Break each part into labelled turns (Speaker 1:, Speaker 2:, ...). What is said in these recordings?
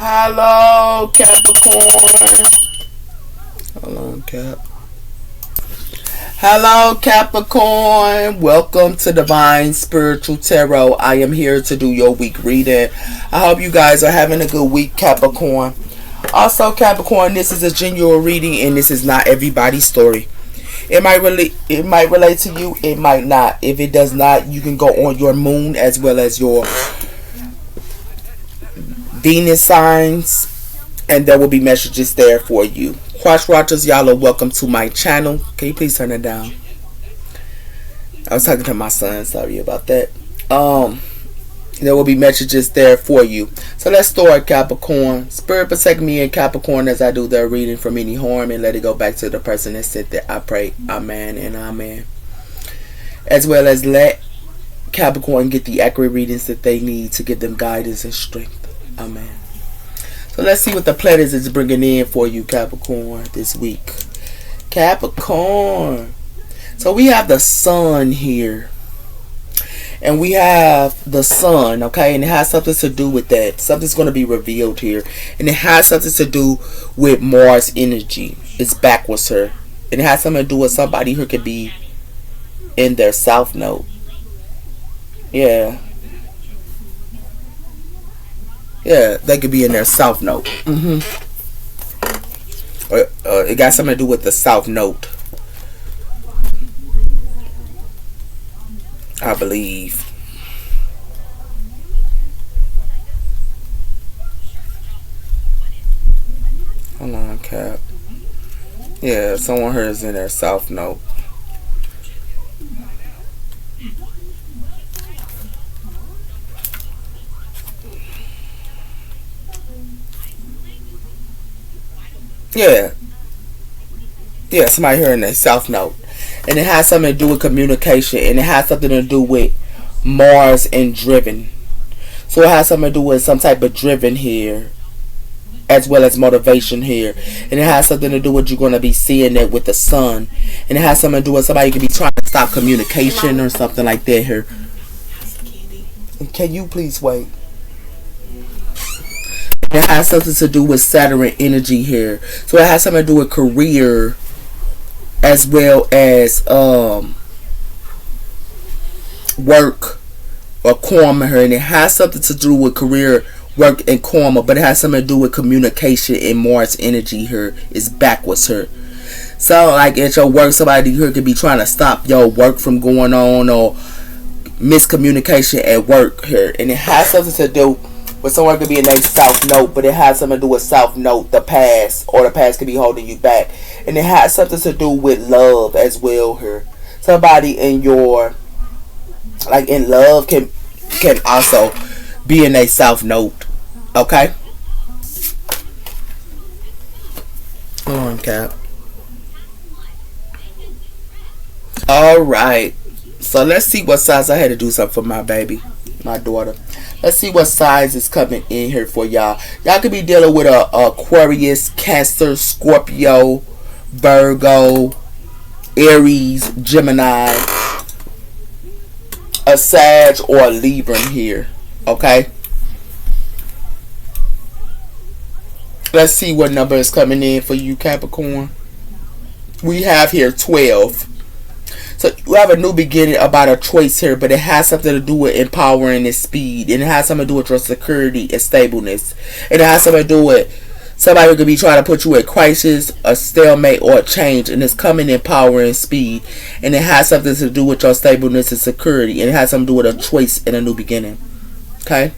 Speaker 1: Hello, Capricorn. Hold on, Cap. Hello, Capricorn. Welcome to Divine Spiritual Tarot. I am here to do your week reading. I hope you guys are having a good week, Capricorn. Also, Capricorn, this is a genuine reading, and this is not everybody's story. It might relate to you. It might not. If it does not, you can go on your moon as well as your Venus signs, and there will be messages there for you. Cross watchers, y'all are welcome to my channel. Can you please turn it down? I was talking to my son. Sorry about that. There will be messages there for you. So let's start, Capricorn. Spirit protect me and Capricorn as I do their reading from any harm, and let it go back to the person that said that. I pray, amen and amen. As well as let Capricorn get the accurate readings that they need to give them guidance and strength. Amen. So let's see what the planets is bringing in for you, Capricorn, this week. Capricorn. So we have the sun here. And we have the sun, okay? And it has something to do with that. Something's going to be revealed here. And it has something to do with Mars energy. It's backwards here. And it has something to do with somebody who could be in their south node. Yeah. Yeah, they could be in their south node. It got something to do with the south node, I believe. Hold on, Cap. Yeah, someone here is in their south node. Yeah, somebody here in the south node. And it has something to do with communication. And it has something to do with Mars and driven. So it has something to do with some type of driven here, as well as motivation here. And it has something to do with you're going to be seeing it with the sun. And it has something to do with somebody could be trying to stop communication or something like that here. Can you please wait? It has something to do with Saturn energy here. So it has something to do with career as well as work or karma here. And it has something to do with career, work, and karma. But it has something to do with communication and Mars energy here. It's backwards here. So like at your work, somebody here could be trying to stop your work from going on, or miscommunication at work here. And it has something to do but someone could be in a south note, but it has something to do with south note, the past, or the past could be holding you back. And it has something to do with love as well here. Somebody in your, like in love, can also be in a south note. Okay? Hold on, Cap. Alright. So let's see what size. I had to do something for my baby, my daughter. Let's see what size is coming in here for y'all. Y'all could be dealing with a Aquarius, Cancer, Scorpio, Virgo, Aries, Gemini, a Sag, or a Libra here. Okay? Let's see what number is coming in for you, Capricorn. We have here 12. So you have a new beginning about a choice here, but it has something to do with empowering and speed. And it has something to do with your security and stableness. And it has something to do with somebody who could be trying to put you at crisis, a stalemate, or a change. And it's coming in power and speed. And it has something to do with your stableness and security. And it has something to do with a choice and a new beginning. Okay?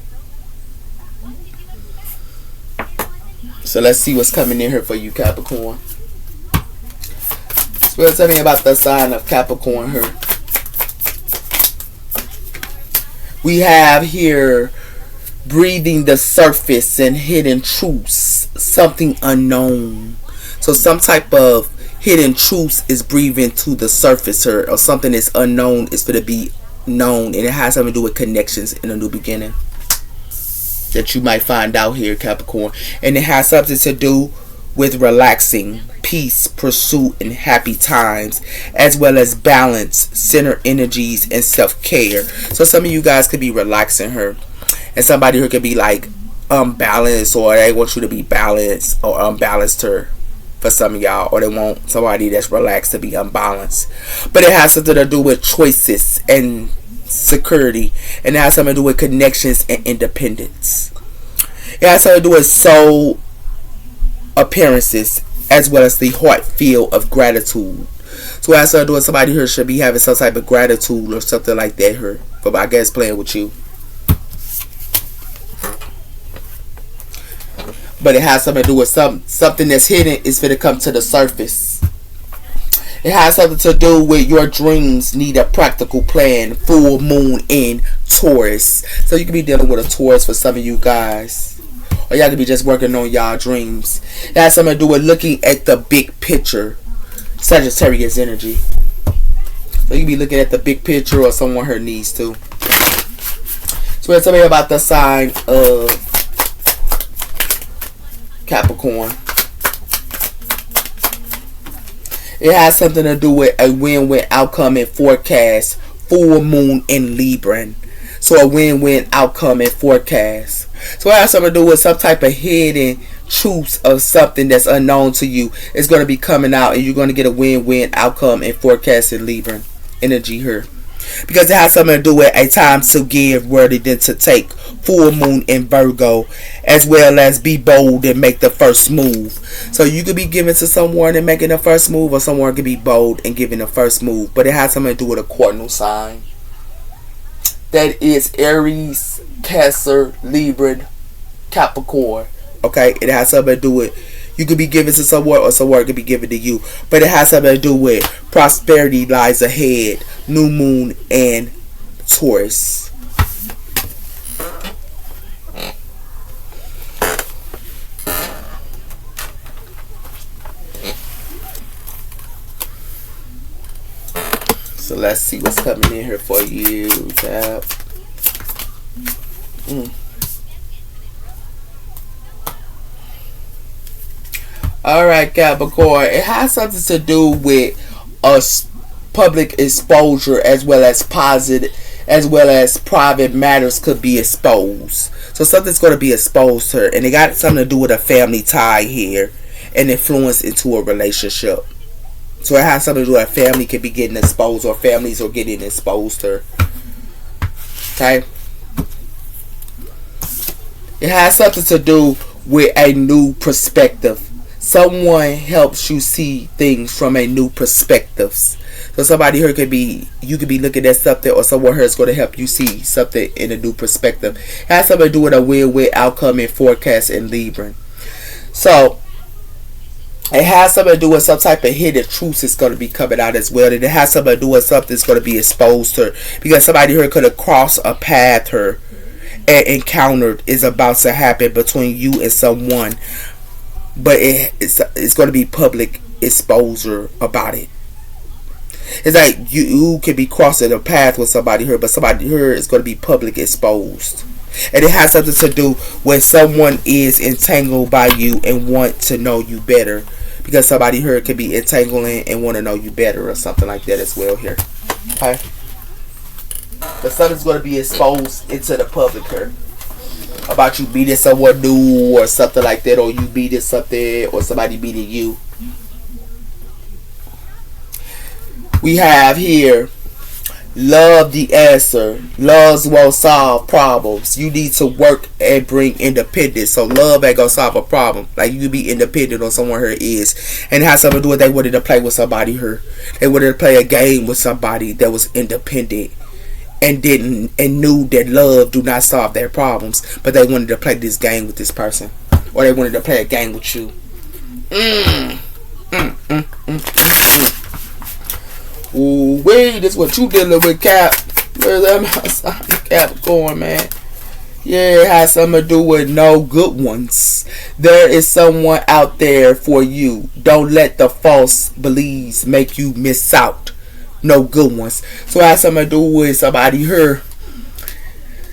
Speaker 1: So let's see what's coming in here for you, Capricorn. Spirit, tell me about the sign of Capricorn here. We have here breathing the surface and hidden truths. Something unknown. So some type of hidden truths is breathing to the surface here. Or something that's unknown is going to be known. And it has something to do with connections in a new beginning. That you might find out here, Capricorn. And it has something to do with relaxing, peace, pursuit, and happy times, as well as balance, center energies, and self-care. So some of you guys could be relaxing her, and somebody who could be like unbalanced, or they want you to be balanced or unbalanced her for some of y'all, or they want somebody that's relaxed to be unbalanced. But it has something to do with choices and security, and it has something to do with connections and independence. It has something to do with soul appearances as well as the heart feel of gratitude. So it has something to do with somebody here should be having some type of gratitude or something like that here. But I guess playing with you. But it has something to do with something that's hidden is going to come to the surface. It has something to do with your dreams need a practical plan. Full moon in Taurus. So you could be dealing with a Taurus for some of you guys. Or y'all could be just working on y'all dreams. It has something to do with looking at the big picture. Sagittarius energy. So you can be looking at the big picture, or someone her needs to. So tell me about the sign of Capricorn. It has something to do with a win-win outcome and forecast. Full moon in Libra. So a win-win outcome and forecast. So it has something to do with some type of hidden truths of something that's unknown to you. It's going to be coming out, and you're going to get a win-win outcome and forecast in Libra energy here. Because it has something to do with a time to give rather than to take. Full moon in Virgo, as well as be bold and make the first move. So you could be giving to someone and making the first move, or someone could be bold and giving the first move. But it has something to do with a cardinal sign. That is Aries, Cancer, Libra, Capricorn. Okay, it has something to do with you could be giving to someone, or someone could be given to you. But it has something to do with prosperity lies ahead. New moon and Taurus. So let's see what's coming in here for you, Cap. Alright, Capricorn. It has something to do with us public exposure, as well as positive, as well as private matters could be exposed. So something's going to be exposed here, and it got something to do with a family tie here, and influence into a relationship. So it has something to do with a family could be getting exposed, or families are getting exposed here. Okay. It has something to do with a new perspective. Someone helps you see things from a new perspective. So somebody here could be, you could be looking at something, or someone here is going to help you see something in a new perspective. It has something to do with a win-win outcome and forecast in Libra. So it has something to do with some type of hidden truth is going to be coming out as well. And it has something to do with something that's going to be exposed to her. Because somebody here could have crossed a path her and encountered is about to happen between you and someone. But it's going to be public exposure about it. It's like you could be crossing a path with somebody here, but somebody here is going to be public exposed. And it has something to do when someone is entangled by you and want to know you better. Because somebody here could be entangling and want to know you better, or something like that as well here. Okay? But something's going to be exposed into the public here. About you beating someone new or something like that, or you beating something, or somebody beating you. We have here, love the answer. Love won't solve problems. You need to work and bring independence. So love ain't gonna solve a problem. Like, you can be independent on someone here is. And it has something to do with they wanted to play with somebody here. They wanted to play a game with somebody that was independent. And knew that love do not solve their problems, but they wanted to play this game with this person, or they wanted to play a game with you. Ooh, wait, this is what you dealing with, Cap. Where's that Capricorn, man? Yeah, it has something to do with no good ones. There is someone out there for you. Don't let the false beliefs make you miss out. No good ones. So it has something to do with somebody here.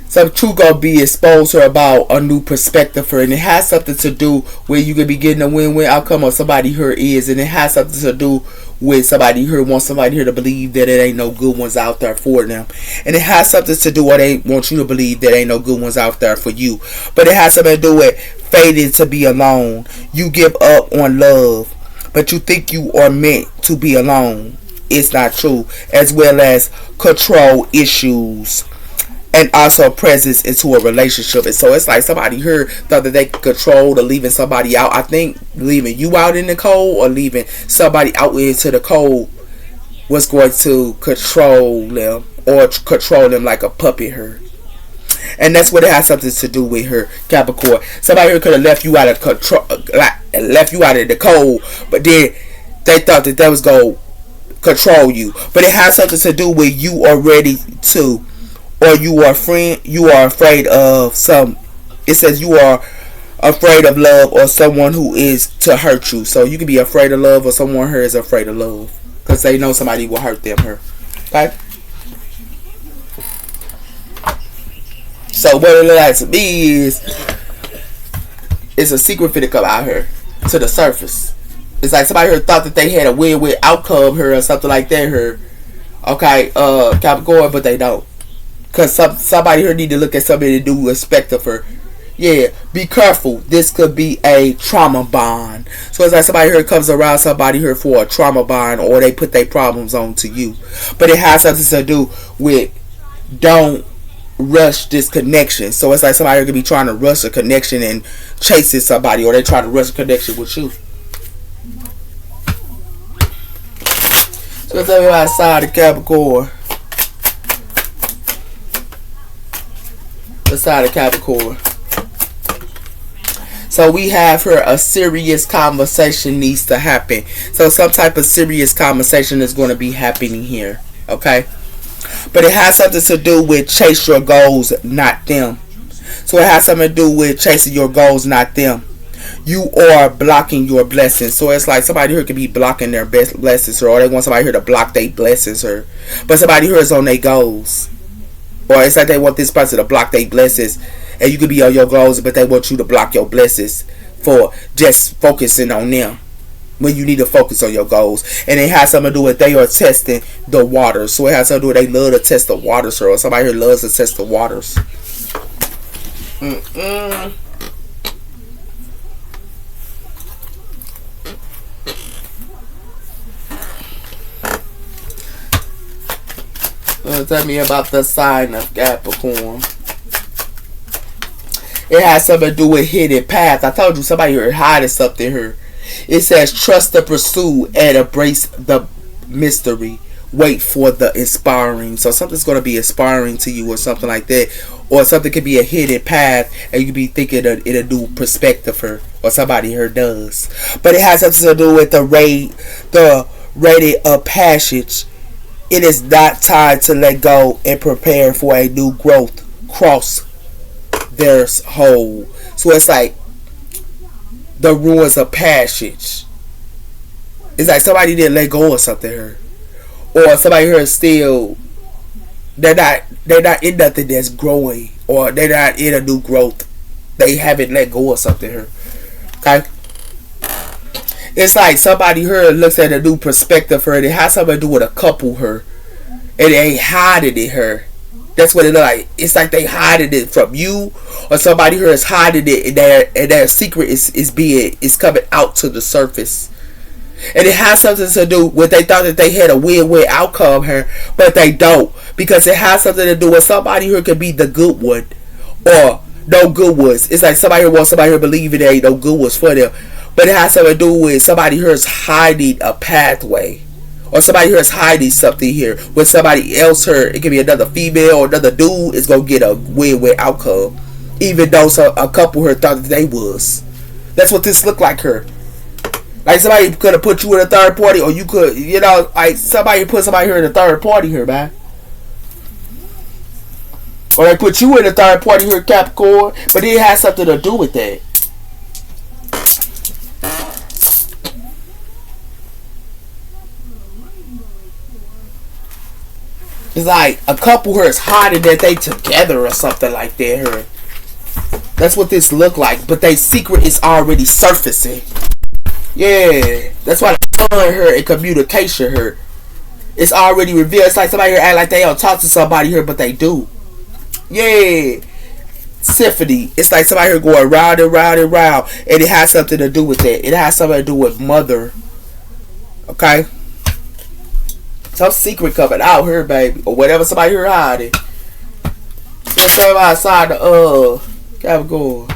Speaker 1: some truth gonna be exposed to her about a new perspective for her, and it has something to do where you could be getting a win-win outcome of somebody her is, and it has something to do with somebody here wants somebody here to believe that it ain't no good ones out there for them, and it has something to do, or they want you to believe that ain't no good ones out there for you, but it has something to do with fading to be alone. You give up on love, but you think you are meant to be alone. It's not true. As well as control issues, and also presence into a relationship. And so it's like somebody here thought that they could control the leaving somebody out. I think leaving you out in the cold or leaving somebody out into the cold was going to control them, or control them like a puppet here. And that's what it has something to do with her, Capricorn. Somebody here could have left you out of control, like left you out of the cold, but then they thought that was going to control you. But it has something to do with you are ready to, or you are afraid of some. It says you are afraid of love or someone who is to hurt you. So you can be afraid of love, or someone here is afraid of love because they know somebody will hurt them here. Okay. So what it looks like to me is it's a secret finna come out here to the surface. It's like somebody here thought that they had a weird outcome here or something like that here. Okay, Capricorn, but they don't. Cause somebody here need to look at somebody to do respect of her. Yeah, be careful. This could be a trauma bond. So it's like somebody here comes around somebody here for a trauma bond, or they put their problems on to you. But it has something to do with don't rush this connection. So it's like somebody could be trying to rush a connection and chasing somebody, or they try to rush a connection with you. So let's tell you outside of Capricorn. The side of Capricorn. So we have here a serious conversation needs to happen. So some type of serious conversation is going to be happening here. Okay. But it has something to do with chase your goals, not them. So it has something to do with chasing your goals, not them. You are blocking your blessings. So it's like somebody here could be blocking their best blessings, or they want somebody here to block their blessings, or but somebody here is on their goals. Or it's like they want this person to block their blessings, and you could be on your goals, but they want you to block your blessings for just focusing on them when you need to focus on your goals. And it has something to do with they are testing the waters. So it has something to do with they love to test the waters, or somebody here loves to test the waters. Tell me about the sign of Capricorn. It has something to do with hidden path. I told you somebody here hiding something here. It says trust the pursuit and embrace the mystery. Wait for the inspiring. So something's going to be inspiring to you, or something like that. Or something could be a hidden path, and you could be thinking in a new perspective here, or somebody here does. But it has something to do with the rating of passage. It is not time to let go and prepare for a new growth. Cross their hole. So it's like the ruins of passage. It's like somebody didn't let go of something here, or somebody here is still they're not in nothing that's growing, or they're not in a new growth. They haven't let go of something here. Okay. It's like somebody here looks at a new perspective here, and it has something to do with a couple here, and they hiding it here. That's what it looks like. It's like they hiding it from you, or somebody here is hiding it, and their secret is coming out to the surface. And it has something to do with they thought that they had a win-win outcome here, but they don't, because it has something to do with somebody here could be the good one, or no good ones. It's like somebody here wants somebody here believing there ain't no good ones for them. But it has something to do with somebody here is hiding a pathway, or somebody here is hiding something here with somebody else here. It could be another female or another dude is going to get a win-win outcome, even though a couple here thought that they was. That's what this looked like here. Like somebody could have put you in a third party, or you could, like somebody put somebody here in a third party here, man. Or they put you in a third party here, Capricorn, but it has something to do with that. It's like a couple here is hiding that they together or something like that here. That's what this look like. But their secret is already surfacing. Yeah. That's why the sun here and communication here. It's already revealed. It's like somebody here act like they don't talk to somebody here, but they do. Yeah. Symphony. It's like somebody here going round and round and round. And it has something to do with that. It has something to do with mother. Okay? Some secret coming out here, baby. Or whatever somebody here hiding. There's something outside the Capricorn.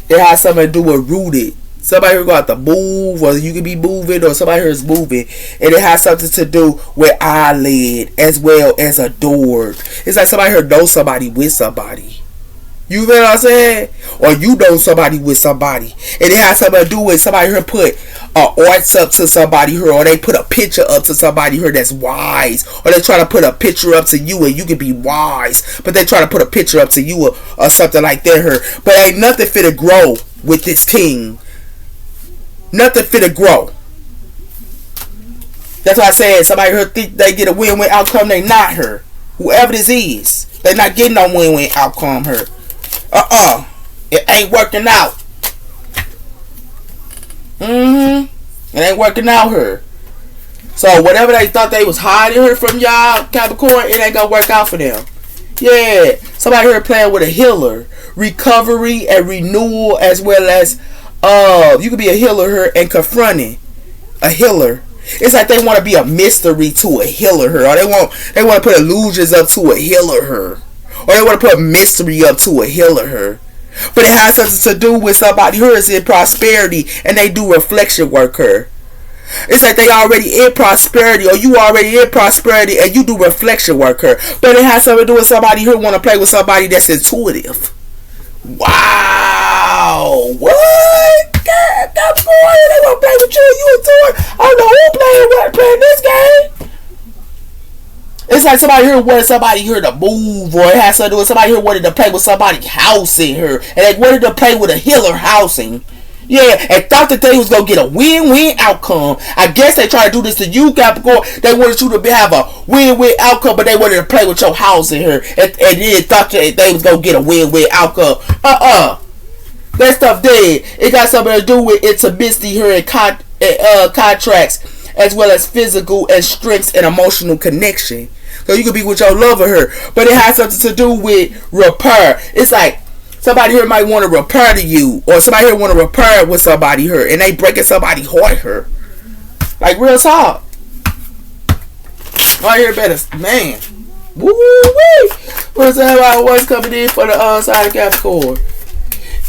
Speaker 1: It has something to do with rooted. Somebody here got to move, or you can be moving, or somebody here is moving. And it has something to do with eyelid as well as adored. It's like somebody here knows somebody with somebody. You know what I'm saying? Or you know somebody with somebody. And it has something to do with somebody here put arts up to somebody here, or they put a picture up to somebody here that's wise, or they try to put a picture up to you and you can be wise, but they try to put a picture up to you or something like that here. But ain't nothing finna grow with this team. Nothing finna grow. That's why I said somebody here think they get a win-win outcome. They not here. Whoever this is, they not getting no win-win outcome here. It ain't working out. It ain't working out here. So whatever they thought they was hiding here from y'all, Capricorn, it ain't gonna work out for them. Yeah. Somebody here playing with a healer. Recovery and renewal, as well as you could be a healer here and confronting a healer. It's like they want to be a mystery to a healer here. Or they want to put illusions up to a healer here. Or they want to put mystery up to a healer here. But it has something to do with somebody who is in prosperity and they do reflection work here. It's like they already in prosperity, or you already in prosperity and you do reflection work here. But it has something to do with somebody who want to play with somebody that's intuitive. Wow. What? Capricorn, they want to play with you intuitive. I don't know who playing this game. It's like somebody here wanted somebody here to move, or it has something to do with somebody here wanted to play with somebody's house in here, and they wanted to play with a healer housing. Yeah, and thought that they was going to get a win-win outcome. I guess they tried to do this to you, Capricorn. They wanted you to have a win-win outcome, but they wanted to play with your house in here, and then thought that they was going to get a win-win outcome. That stuff dead. It got something to do with intimacy here and contracts, as well as physical and strengths and emotional connection. So you could be with your lover here, but it has something to do with repair. It's like somebody here might want to repair to you, or somebody here want to repair with somebody here, and they breaking somebody heart here. Like real talk. Right here better, man. Woo wee. What's that? What's coming in for the side of Capricorn?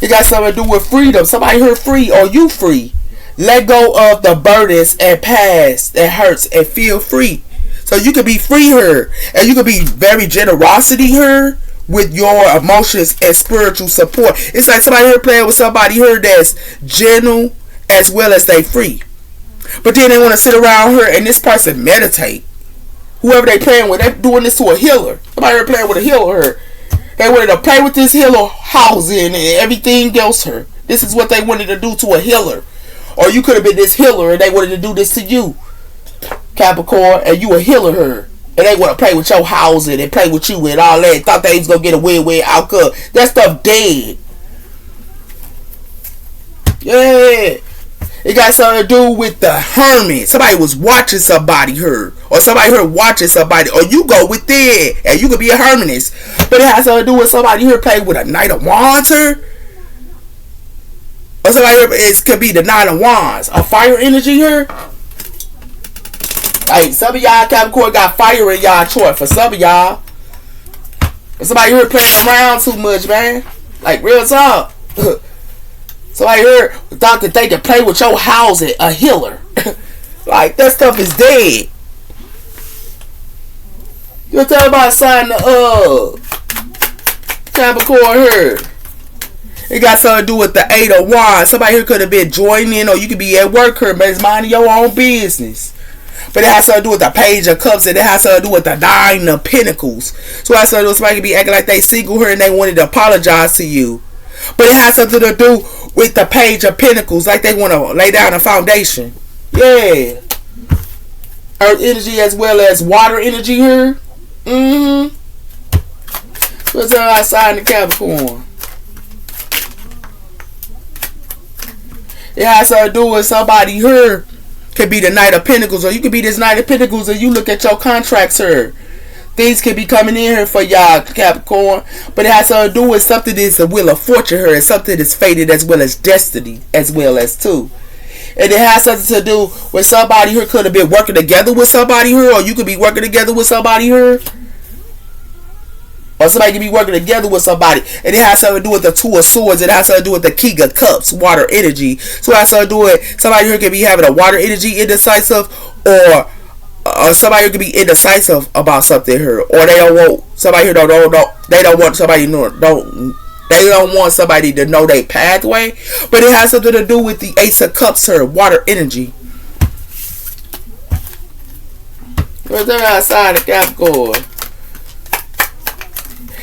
Speaker 1: It got something to do with freedom. Somebody here free, or you free. Let go of the burdens and past that hurts and feel free. So you can be free here, and you can be very generosity here with your emotions and spiritual support. It's like somebody here playing with somebody here that's gentle as well as they free. But then they want to sit around here and this person meditate. Whoever they playing with, they doing this to a healer. Somebody here playing with a healer here. They wanted to play with this healer housing and everything else here. This is what they wanted to do to a healer. Or you could have been this healer and they wanted to do this to you, Capricorn, and you a healer here. And they want to play with your housing and play with you and all that. Thought they was going to get a win-win outcome. That stuff dead. Yeah. It got something to do with the hermit. Somebody was watching somebody here. Or somebody here watching somebody. Or you go with it. And you could be a hermitess. But it has something to do with somebody here playing with a Knight of Wands here. Or somebody here, it could be the Knight of Wands. A fire energy here. Like, some of y'all Capricorn got fire in y'all chart. For some of y'all. Somebody here playing around too much, man. Like, real talk. Somebody here thought that they could play with your housing. A healer. Like, that stuff is dead. You'll tell about sign the Capricorn here. It got something to do with the 8 of Wands. Somebody here could have been joining, or you could be at work here, but it's minding your own business. But it has something to do with the Page of Cups, and it has something to do with the 9 of Pentacles. So it has something to do with somebody could be acting like they single here and they wanted to apologize to you. But it has something to do with the Page of Pentacles, like they want to lay down a foundation. Yeah. Earth energy as well as water energy here. Mm-hmm. What's that outside in the Capricorn? It has something to do with somebody here. Could be the Knight of Pentacles, or you could be this Knight of Pentacles and you look at your contracts here. Things could be coming in here for y'all, Capricorn. But it has something to do with something that's a wheel of fortune here. And something that's fated as well as destiny as well as too. And it has something to do with somebody here could have been working together with somebody here. Or you could be working together with somebody here. Or somebody could be working together with somebody. And it has something to do with the Two of Swords. It has something to do with the King of Cups, water energy. So it has something to do with somebody here could be having a water energy indecisive. Or somebody here could be indecisive about something here. Or they don't want somebody here they don't want somebody they don't want somebody to know their pathway. But it has something to do with the Ace of Cups here, water energy. What's that outside of Capricorn?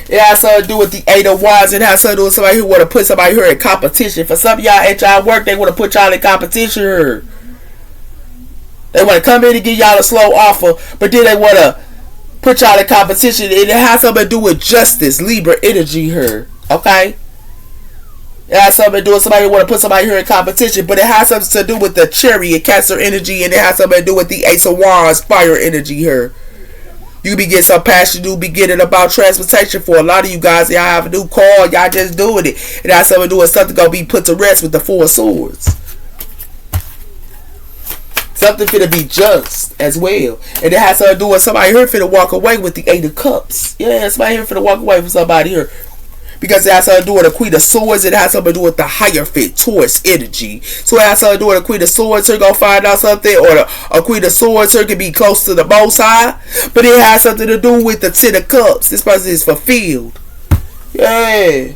Speaker 1: It has something to do with the Eight of Wands. It has something to do with somebody who want to put somebody here in competition. For some of y'all at y'all work, they want to put y'all in competition here. They want to come in and give y'all a slow offer, but then they want to put y'all in competition. And it has something to do with justice, Libra energy here. Okay? It has something to do with somebody who want to put somebody here in competition, but it has something to do with the Chariot, Cancer energy, and it has something to do with the Ace of Wands, fire energy here. You be getting some passion, you be getting about transportation for a lot of you guys. Y'all have a new car, y'all just doing it. It has something to do with something gonna be put to rest with the Four of Swords. Something finna be just as well. And it has something to do with somebody here finna walk away with the Eight of Cups. Yeah, somebody here finna walk away from somebody here. Because it has something to do with the Queen of Swords. It has something to do with the Hierophant, Taurus energy. So it has something to do with the Queen of Swords. Her gonna find out something. Or a Queen of Swords. Her can be close to the Most High. But it has something to do with the Ten of Cups. This person is fulfilled. Yeah.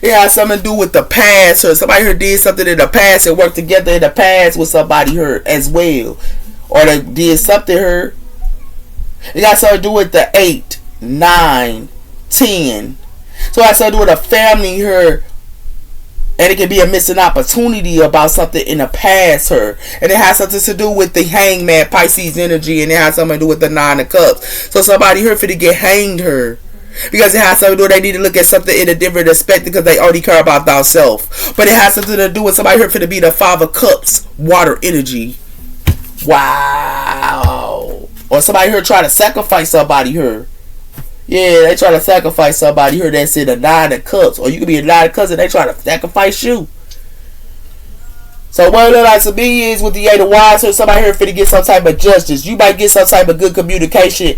Speaker 1: It has something to do with the past. Or somebody here did something in the past and worked together in the past with somebody here as well. Or they did something here. It got something to do with the 8. 9, 10. So I said with a family here, and it can be a missing opportunity about something in the past here, and it has something to do with the Hangman, Pisces energy, and it has something to do with the Nine of Cups. So somebody here finna get hanged here. Because it has something to do, they need to look at something in a different aspect because they only care about themselves. But it has something to do with somebody here finna be the Five of Cups, water energy. Wow. Or somebody here try to sacrifice somebody here. Yeah, they try to sacrifice somebody here that's in the Nine of Cups. Or you could be a Nine of Cups and they try to sacrifice you. So what it likes to be is with the Eight of Wands here, somebody here finna get some type of justice. You might get some type of good communication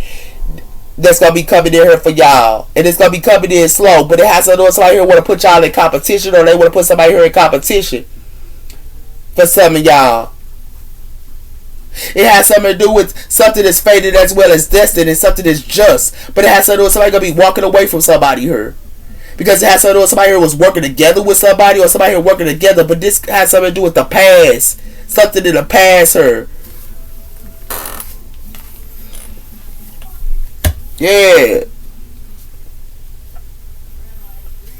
Speaker 1: that's going to be coming in here for y'all. And it's going to be coming in slow. But it has to do with somebody here want to put y'all in competition. Or they want to put somebody here in competition. For some of y'all. It has something to do with something that's fated as well as destined, and something that's just. But it has something to do with somebody going to be walking away from somebody here. Because it has something to do with somebody here was working together with somebody, or somebody here working together. But this has something to do with the past. Something in the past here. Yeah.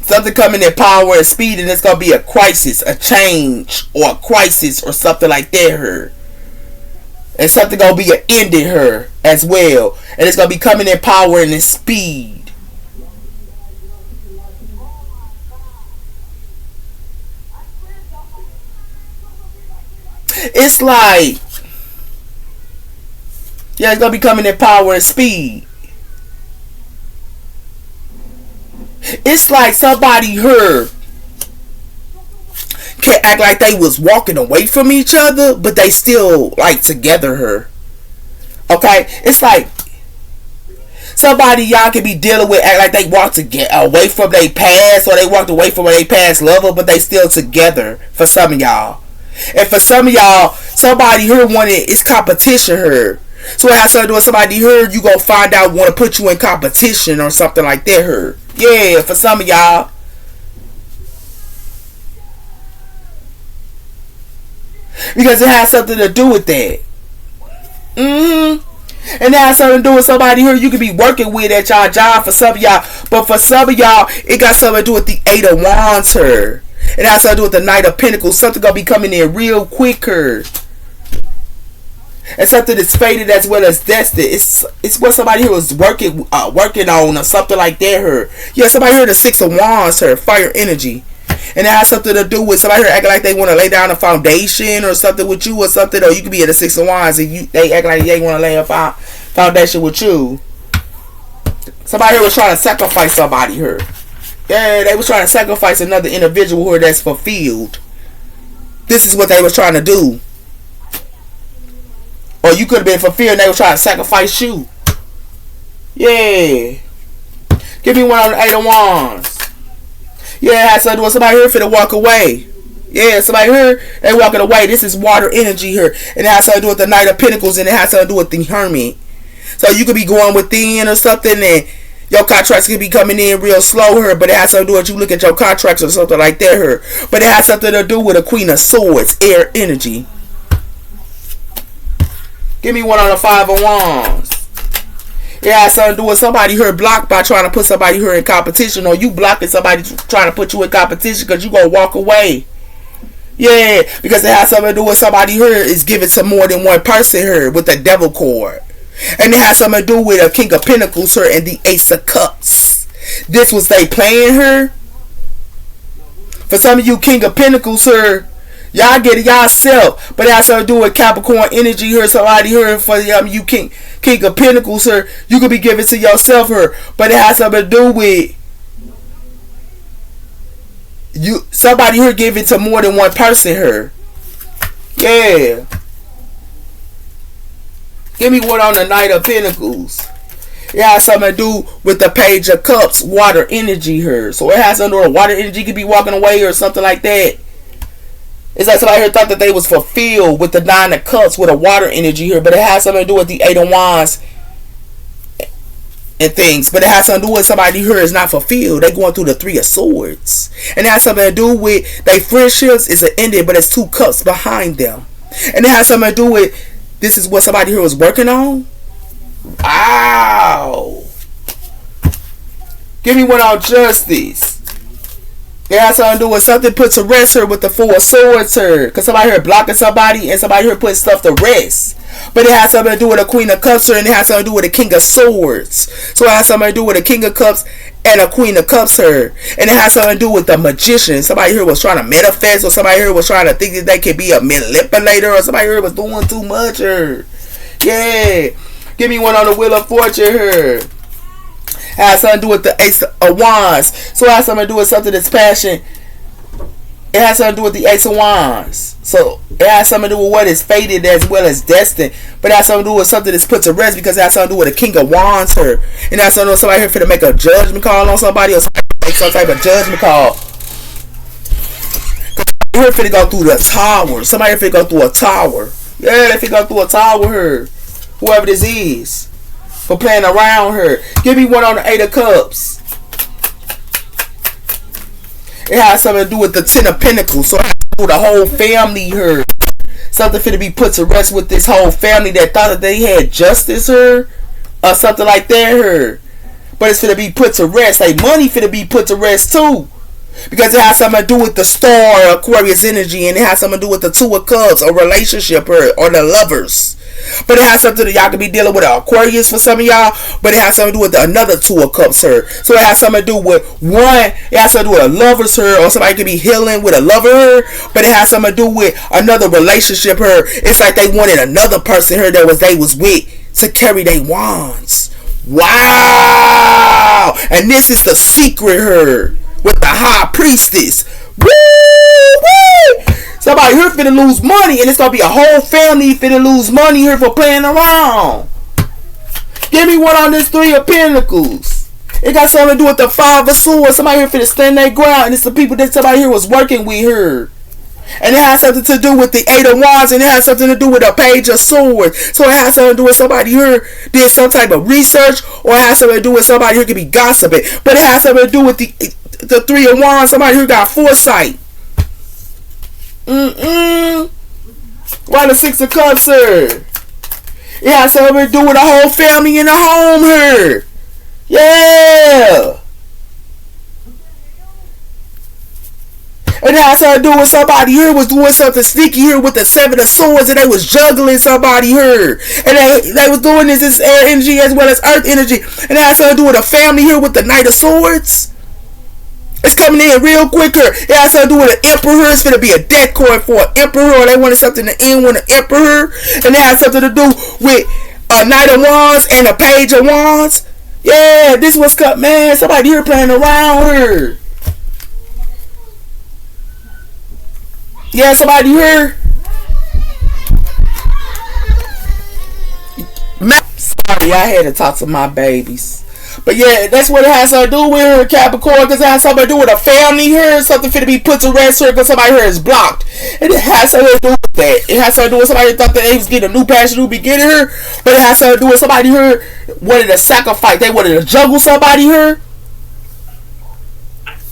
Speaker 1: Something coming in power and speed, and it's going to be a crisis, a change, or a crisis, or something like that here. And something gonna be an end in her as well. And it's gonna be coming in power and in speed. It's like, yeah, it's gonna be coming in power and speed. It's like somebody here can act like they was walking away from each other, but they still like together her. Okay? It's like somebody y'all can be dealing with act like they walked to get away from their past, or they walked away from their past lover, but they still together for some of y'all. And for some of y'all, somebody here wanted it's competition here. So it has something to do with somebody here, you gonna find out want to put you in competition or something like that here. Yeah, for some of y'all. Because it has something to do with that. And it has something to do with somebody here you could be working with at y'all job for some of y'all. But for some of y'all, it got something to do with the Eight of Wands here. It has something to do with the Knight of Pentacles. Something gonna be coming in real quicker. And something that's fated as well as destined. It's what somebody here was working on or something like that here. Yeah, somebody here the Six of Wands here, fire energy. And it has something to do with somebody here acting like they want to lay down a foundation or something with you or something. Or you could be at the Six of Wands and they act like they want to lay a foundation with you. Somebody here was trying to sacrifice somebody here. Yeah, they was trying to sacrifice another individual here that's fulfilled. This is what they was trying to do. Or you could have been fulfilled and they were trying to sacrifice you. Yeah. Give me one on the Eight of Wands. Yeah, it has something to do with somebody here finna walk away. Yeah, somebody here, they walking away. This is water energy here. And it has something to do with the Knight of Pentacles and it has something to do with the Hermit. So you could be going within or something and your contracts could be coming in real slow here, but it has something to do with you look at your contracts or something like that here. But it has something to do with a Queen of Swords, air energy. Give me one on the Five of Wands. It has something to do with somebody here blocked by trying to put somebody here in competition, or you blocking somebody trying to put you in competition because you going to walk away. Yeah, because it has something to do with somebody here is giving to more than one person here with the Devil card. And it has something to do with a King of Pentacles here and the Ace of Cups. This was they playing her. For some of you King of Pentacles here, y'all get it yourself. But it has something to do with Capricorn energy here. Somebody here for you King of Pentacles here. You could be giving to yourself here. But it has something to do with you. Somebody here giving to more than one person here. Yeah. Give me one on the Knight of Pentacles. It has something to do with the Page of Cups, water energy here. So it has something to do with water energy. Could be walking away or something like that. It's like somebody here thought that they was fulfilled with the Nine of Cups with a water energy here. But it has something to do with the Eight of Wands and things. But it has something to do with somebody here is not fulfilled. They going through the Three of Swords. And it has something to do with their friendships is an ending, but it's two cups behind them. And it has something to do with this is what somebody here was working on. Wow. Give me one on Justice. It has something to do with something put to rest her with the Four of Swords her. Because somebody here blocking somebody and somebody here putting stuff to rest. But it has something to do with a Queen of Cups her and it has something to do with a King of Swords. So it has something to do with a King of Cups and a Queen of Cups her. And it has something to do with the Magician. Somebody here was trying to manifest or somebody here was trying to think that they could be a manipulator or somebody here was doing too much her. Yeah. Give me one on the Wheel of Fortune here. It has something to do with the Ace of Wands. So it has something to do with something that's passion. It has something to do with the Ace of Wands. So it has something to do with what is fated as well as destined. But it has something to do with something that's put to rest because it has something to do with a King of Wands here. And it has something to do with somebody here finna make a judgment call on somebody or make some type of judgment call. Here finna go through the tower. Somebody finna go through a tower. Yeah, they finna go through a tower here. Whoever this is. For playing around her. Give me one on the Eight of Cups. It has something to do with the Ten of Pentacles. So it has to do with the whole family here. Something finna be put to rest with this whole family that thought that they had justice here. Or something like that here. But it's finna be put to rest. Like money finna be put to rest too. Because it has something to do with the star Aquarius energy. And it has something to do with the Two of Cups. Or relationship here. Or the lovers. But it has something that y'all could be dealing with an Aquarius for some of y'all. But it has something to do with another Two of Cups here. So it has something to do with one. It has something to do with a lover's here. Or somebody could be healing with a lover here. But it has something to do with another relationship here. It's like they wanted another person here that they was with to carry their wands. Wow. And this is the secret here. With the High Priestess. Woo! Woo! Somebody here finna lose money, and it's gonna be a whole family finna lose money here for playing around. Give me one on this Three of Pentacles. It got something to do with the Five of Swords. Somebody here finna stand their ground, and it's the people that somebody here was working with her. And it has something to do with the Eight of Wands, and it has something to do with the Page of Swords. So it has something to do with somebody here did some type of research, or it has something to do with somebody here could be gossiping. But it has something to do with the Three of Wands. Somebody who got foresight. Why the Six of Cups here? It has something to do with the whole family in the home here. Yeah. And But it has something to do with somebody here was doing something sneaky here with the 7 of Swords, and they was juggling somebody here. And they was doing this air energy as well as earth energy. And it has something to do with a family here with the Knight of Swords. It's coming in real quicker. It has something to do with an emperor. It's going to be a death card for an emperor. Or they wanted something to end with an emperor. And it has something to do with a Knight of Wands and a Page of Wands. Yeah, this was cut, man. Somebody here playing around here. Yeah, somebody here. Sorry, I had to talk to my babies. But yeah, that's what it has to do with her, Capricorn, because it has something to do with a family here, something finna be put to rest here because somebody here is blocked. And it has something to do with that. It has something to do with somebody who thought that they was getting a new passion, new beginning here, but it has something to do with somebody here wanted to sacrifice, they wanted to juggle somebody here.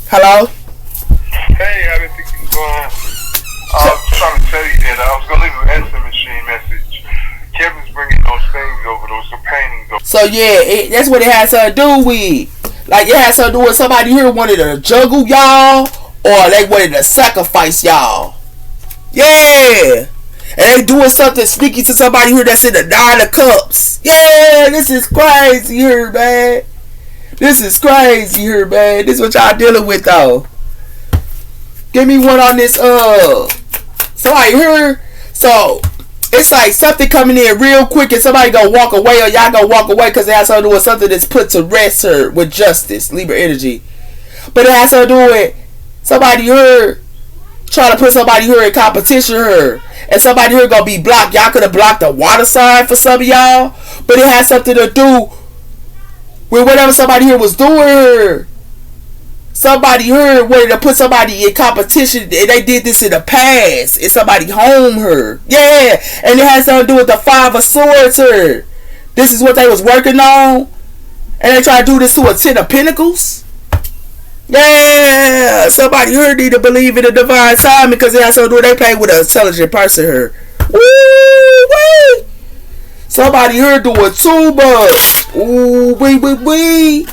Speaker 1: Hello?
Speaker 2: Hey, how did things going? I was trying to tell you that I was gonna leave an answer machine message. Kevin's bringing those things over, those paintings over.
Speaker 1: So yeah, that's what it has to do with. Like it has to do with somebody here wanted to juggle y'all, or they wanted to sacrifice y'all. Yeah, and they doing something sneaky to somebody here that's in the 9 of Cups. Yeah, this is crazy here, man. This is crazy here, man. This is what y'all dealing with though. Give me one on this. Somebody here. So it's like something coming in real quick and somebody gonna walk away, or y'all gonna walk away because it has something to do with something that's put to rest her with justice, Libra energy. But it has to do with somebody here trying to put somebody here in competition here, and somebody here gonna be blocked. Y'all could have blocked the water sign for some of y'all, but it has something to do with whatever somebody here was doing here. Somebody here wanted to put somebody in competition, and they did this in the past. And somebody home her. Yeah. And it has something to do with the 5 of Swords here. This is what they was working on. And they try to do this to a 10 of Pentacles. Yeah. Somebody here need to believe in the divine timing, because it has something to do with they play with an intelligent person here. Woo-wee. Somebody here doing too much. Ooh, wee.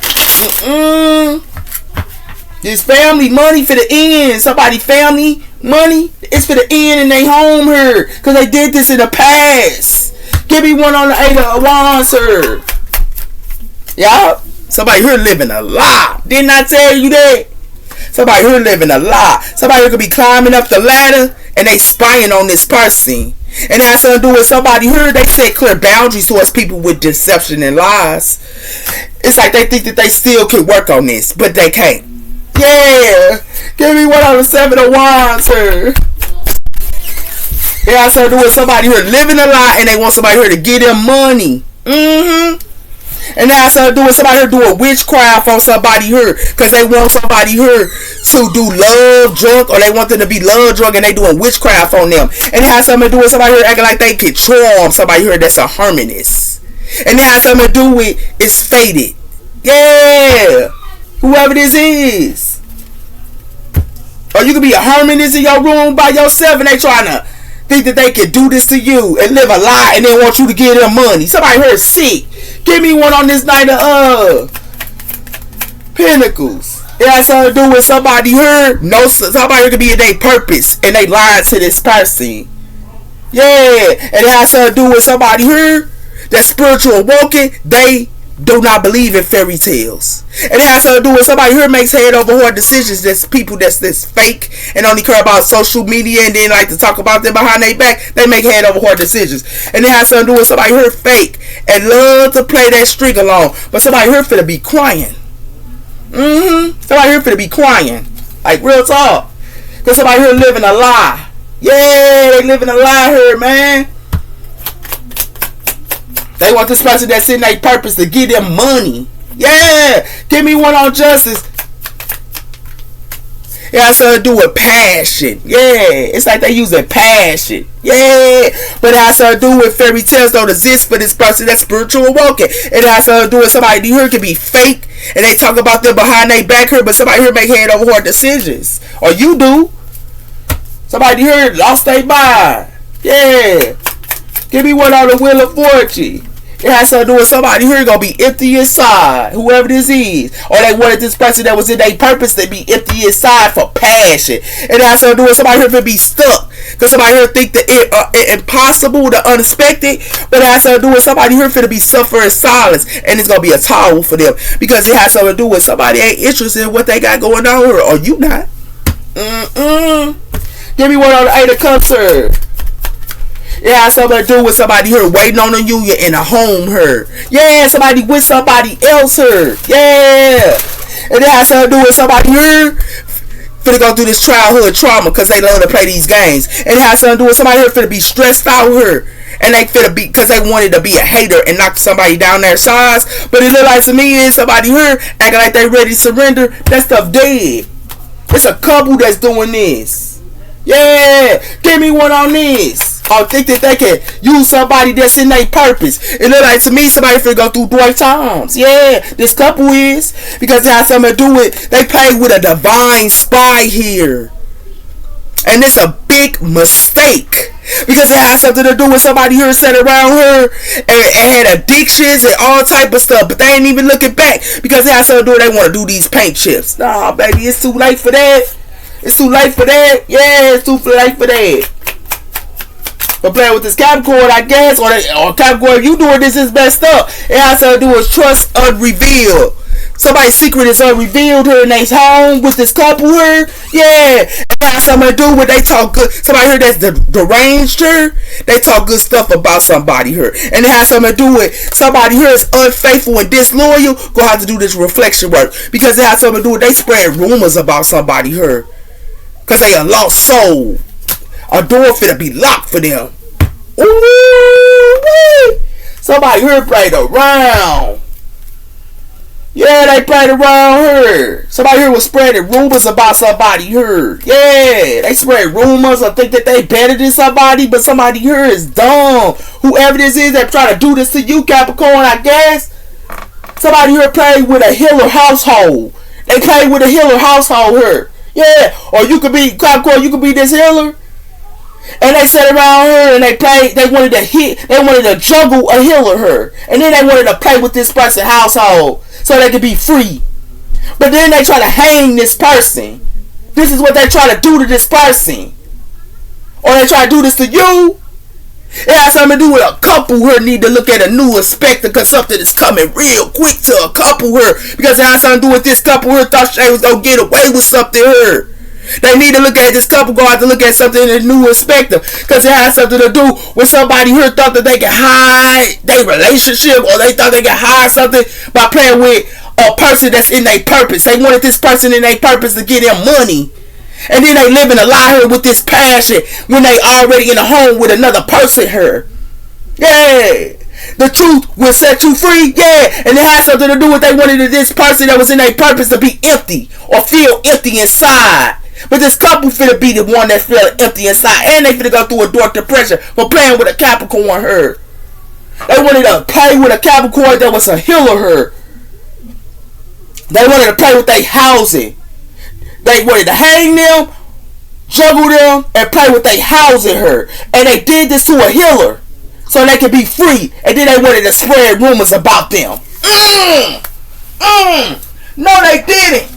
Speaker 1: This family money for the end. Somebody family money, it's for the end, and they home here because they did this in the past. Give me one on the 8 of Wands here. Y'all, somebody here living a lie. Didn't I tell you that? Somebody here living a lie. Somebody here could be climbing up the ladder and they spying on this person. And it has something to do with somebody here. They set clear boundaries towards people with deception and lies. It's like they think that they still can work on this, but they can't. Yeah, give me one on the 7 of Wands here. It has something to do with somebody here living a lie, and they want somebody here to give them money. And it has something to do with somebody here doing witchcraft on somebody here, because they want somebody here to do love drunk, or they want them to be love drunk, and they doing witchcraft on them. And it has something to do with somebody here acting like they can charm somebody here that's a harmonist. And it has something to do with it's fated. Yeah. Whoever this is. Or you could be a harmonist in your room by yourself, and they trying to think that they can do this to you and live a lie, and they want you to give them money. Somebody here sick. Give me one on this Knight of Pentacles. It has something to do with somebody here. No, somebody here could be in their purpose, and they lied to this person. Yeah. And it has something to do with somebody here that's spiritual awoken. They do not believe in fairy tales. And it has something to do with somebody here makes head over heart decisions. That's people that's fake and only care about social media, and then like to talk about them behind their back. They make head over heart decisions. And it has something to do with somebody here fake and love to play that string along. But somebody here finna be crying. Somebody here finna be crying. Like real talk. Because somebody here living a lie. Yeah, they living a lie here, man. They want this person that's in their purpose to give them money. Yeah. Give me one on justice. It has something to do with passion. Yeah. It's like they using passion. Yeah. But it has something to do with fairy tales don't exist for this person that's spiritual awoken. It has something to do with somebody here can be fake, and they talk about them behind their back here, but somebody here make head over heart decisions. Or you do. Somebody here lost their mind. Yeah. Give me one on the Wheel of Fortune. It has something to do with somebody here gonna be empty inside, whoever this is. Or they wanted this person that was in their purpose to be empty inside for passion. It has something to do with somebody here to be stuck. Because somebody here think the impossible, the unexpected. But it has something to do with somebody here for to be suffering in silence. And it's gonna be a towel for them. Because it has something to do with somebody ain't interested in what they got going on here. Or you not. Give me one on the 8 of Cups here. It has something to do with somebody here waiting on you in a home here. Yeah, somebody with somebody else here. Yeah. And it has something to do with somebody here finna go through this childhood trauma because they love to play these games. And it has something to do with somebody here finna be stressed out here. And they finna be, because they wanted to be a hater and knock somebody down their size. But it look like to me is somebody here acting like they ready to surrender. That stuff dead. It's a couple that's doing this. Yeah. Give me one on this. Or think that they can use somebody that's in their purpose. It look like to me somebody finna go through dark times. Yeah, this couple is. Because it has something to do with, they play with a divine spy here. And it's a big mistake. Because it has something to do with somebody here sat around her and had addictions and all type of stuff. But they ain't even looking back. Because it has something to do with they want to do these paint chips. Nah, baby, it's too late for that. It's too late for that. Yeah, it's too late for that. But playing with this Capricorn, I guess, or Capricorn, you doing this is messed up. It has to do with trust unrevealed. Somebody's secret is unrevealed here in their home with this couple here. Yeah. It has something to do with they talk good. Somebody here that's deranged here, they talk good stuff about somebody here. And it has something to do with somebody here is unfaithful and disloyal. Gonna have to do this reflection work. Because it has something to do with they spread rumors about somebody here. Because they a lost soul. A door finna be locked for them. Ooh, somebody here played around. Yeah, they played around here. Somebody here was spreading rumors about somebody here. Yeah, they spread rumors or think that they better than somebody, but somebody here is dumb. Whoever this is that try to do this to you, Capricorn, I guess. Somebody here played with a healer household. They played with a healer household here. Yeah, or you could be, Capricorn, you could be this healer. And they sat around her and they wanted to juggle a healer her. And then they wanted to play with this person's household so they could be free. But then they try to hang this person. This is what they try to do to this person. Or they try to do this to you. It has something to do with a couple here need to look at a new inspector because something is coming real quick to a couple here. Because it has something to do with this couple here thought they was going to get away with something here. They need to look at this couple, go out to look at something in a new inspector. Because it has something to do with somebody here thought that they could hide their relationship or they thought they could hide something by playing with a person that's in their purpose. They wanted this person in their purpose to get them money. And then they living a lie here with this passion when they already in a home with another person here. Yeah. The truth will set you free. Yeah. And it has something to do with they wanted this person that was in their purpose to be empty or feel empty inside. But this couple finna be the one that's feeling empty inside. And they finna go through a dark depression for playing with a Capricorn her. They wanted to play with a Capricorn that was a healer her. They wanted to play with their housing. They wanted to hang them, juggle them, and play with their housing her. And they did this to a healer. So they could be free. And then they wanted to spread rumors about them. No, they didn't.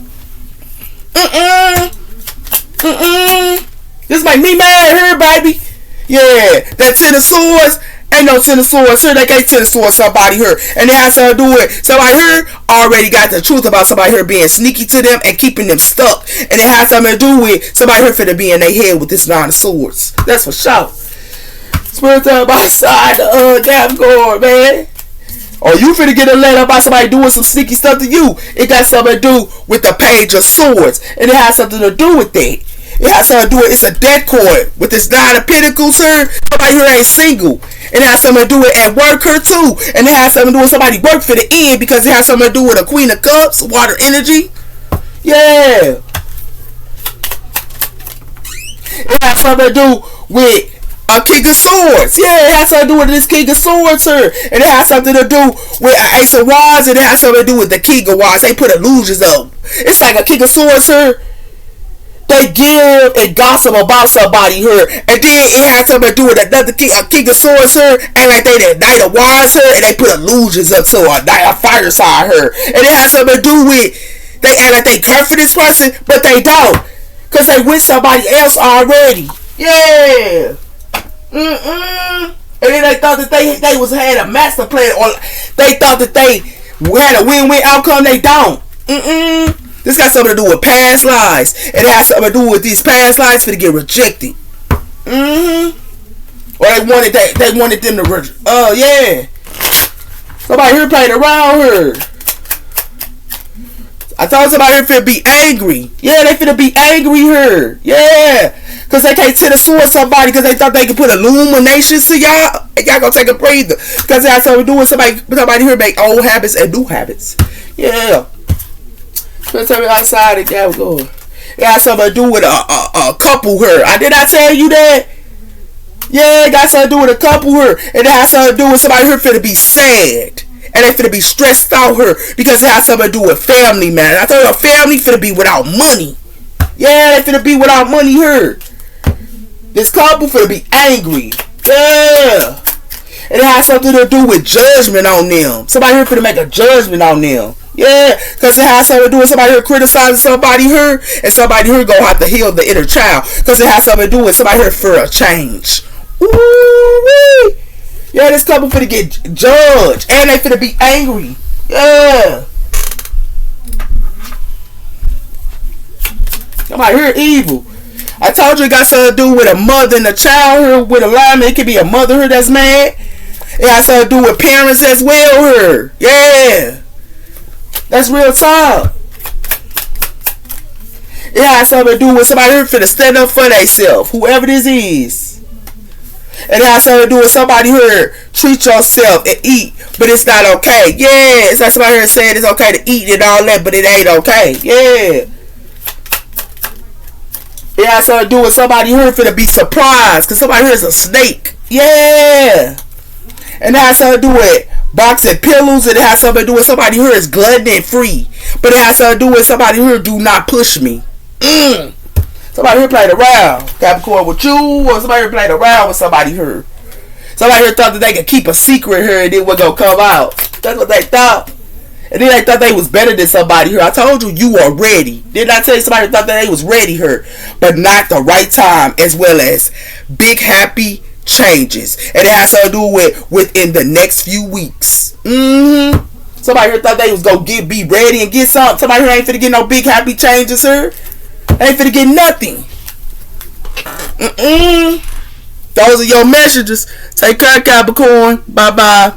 Speaker 1: This make me mad here, baby. Yeah, that Ten of Swords ain't no Ten of Swords here. They can't Ten of Swords somebody here. And it has something to do with somebody here already got the truth about somebody here being sneaky to them and keeping them stuck. And it has something to do with somebody here finna be in their head with this Nine of Swords. That's for sure. Spirit on my side, Capricorn, man. Or you finna get a letter about somebody doing some sneaky stuff to you. It got something to do with the Page of Swords. And it has something to do with that. It has something to do with, it's a death card. With this Nine of Pentacles here, somebody here ain't single. It has something to do with at work here too. And it has something to do with somebody work for the end because it has something to do with a Queen of Cups, water energy. Yeah. It has something to do with a King of Swords. Yeah, it has something to do with this King of Swords here. And it has something to do with an Ace of Wands. And it has something to do with the King of Wands. They put illusions up. It's like a King of Swords here. they give and gossip about somebody here, and then it has something to do with another king, a king of swords here, and like they the knight of wands here, and they put illusions up to a knight of fire side here, and it has something to do with they act like they care for this person, but they don't, cause they with somebody else already. Yeah. And then they thought that they had a master plan, or they thought that they had a win-win outcome. They don't. This got something to do with past lives. It has something to do with these past lives for to get rejected. Or they wanted them to yeah. Somebody here played around here. I thought somebody here finna be angry. Yeah, they finna be angry here. Yeah. Cause they can't tell the sword somebody because they thought they could put illuminations to y'all. And y'all gonna take a breather. Cause it has something to do with somebody here make old habits and new habits. Yeah. Let's tell me outside and yeah, Lord. It has something to do with a couple here. Did I tell you that? Yeah, it got something to do with a couple here. And it has something to do with somebody here finna be sad. And they finna be stressed out here because it has something to do with family, man. I told you, family finna be without money. Yeah, they finna be without money here. This couple finna be angry. Yeah. And it has something to do with judgment on them. Somebody here finna make a judgment on them. Yeah, because it has something to do with somebody here criticizing somebody here, and somebody here gonna have to heal the inner child. Because it has something to do with somebody here for a change. Ooh-wee. Yeah, this couple finna get judged, and they finna be angry. Yeah. Somebody here evil. I told you it got something to do with a mother and a child here with alignment. It could be a mother here that's mad. It has something to do with parents as well here. Yeah. That's real talk. It has something to do with somebody here finna stand up for themselves, whoever this is. And it has something to do with somebody here treat yourself and eat, but it's not okay. Yeah, it's like somebody here saying it's okay to eat and all that, but it ain't okay. Yeah. It has something to do with somebody here finna be surprised because somebody here is a snake. Yeah. And it has something to do with boxing pillows, and it has something to do with somebody here is glutton free. But it has something to do with somebody here do not push me. Somebody here played around, Capricorn, with you, or somebody here played around with somebody here. Somebody here thought that they could keep a secret here and then was gonna come out. That's what they thought. And then they thought they was better than somebody here. I told you are ready. Didn't I tell you somebody thought that they was ready here? But not the right time, as well as big happy changes. And it has to do with within the next few weeks. Somebody here thought they was gonna be ready and get something. Somebody here ain't finna get no big happy changes here. They ain't finna get nothing. Those are your messages. Take care, Capricorn. Bye bye.